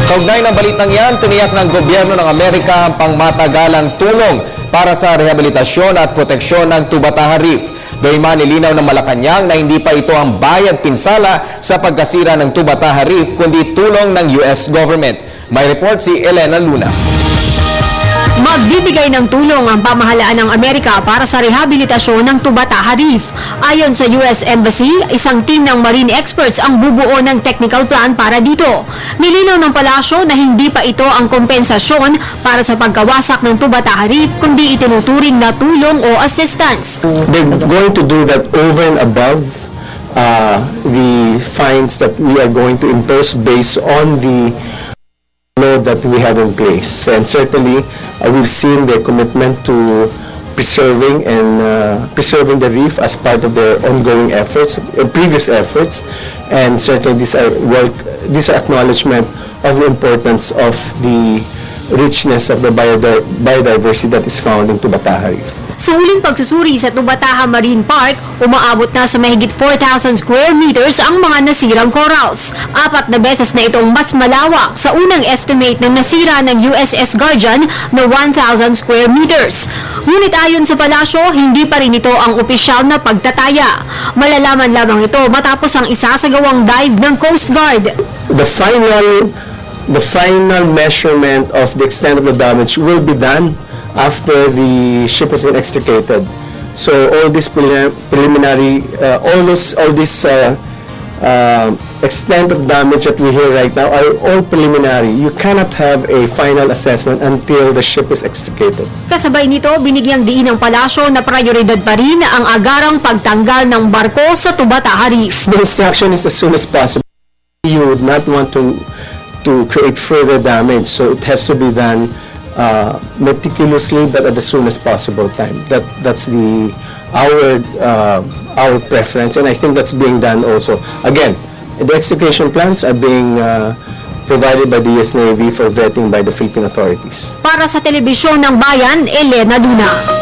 Kaugnay ng balitang yan, tiniyak ng gobyerno ng Amerika ang pangmatagalang tulong para sa rehabilitasyon at proteksyon ng Tubataha Reef. Gayunman, nilinaw ng Malacanang na hindi pa ito ang bayad pinsala sa pagkasira ng Tubataha Reef, kundi tulong ng US government. May report si Elena Luna. Magbibigay ng tulong ang pamahalaan ng Amerika para sa rehabilitasyon ng Tubataha Reef. Ayon sa US Embassy, isang team ng marine experts ang bubuo ng technical plan para dito. Nilinaw ng palasyo na hindi pa ito ang kompensasyon para sa pagkawasak ng Tubataha Reef, kundi itinuturing na tulong o assistance. They're going to do that over and above the fines that we are going to impose based on the law that we have in place. And certainly, we've seen their commitment to preserving the reef as part of their ongoing efforts, previous efforts, and certainly these are acknowledgement of the importance of the richness of the biodiversity that is found in Tubataha Reef. Sa huling pagsusuri sa Tubataha Marine Park, umaabot na sa mahigit 4,000 square meters ang mga nasirang corals. 4 na beses na itong mas malawak sa unang estimate ng nasira ng USS Guardian na 1,000 square meters. Ngunit ayon sa palasyo, hindi pa rin ito ang opisyal na pagtataya. Malalaman lamang ito matapos ang isasagawang dive ng Coast Guard. The final measurement of the extent of the damage will be done after the ship has been extricated. So all this preliminary, all this extent of damage that we hear right now are all preliminary. You cannot have a final assessment until the ship is extricated. Kasabay nito, binigyang diin ng palasyo na prioridad pa rin ang agarang pagtanggal ng barko sa Tubataha Reef. The instruction is as soon as possible. You would not want to create further damage, so it has to be done meticulously, but at the soonest possible time. That's our preference, and I think that's being done also. Again, the extrication plans are being provided by the US Navy for vetting by the Philippine authorities. Para sa Telebisyon ng Bayan, Elena Luna.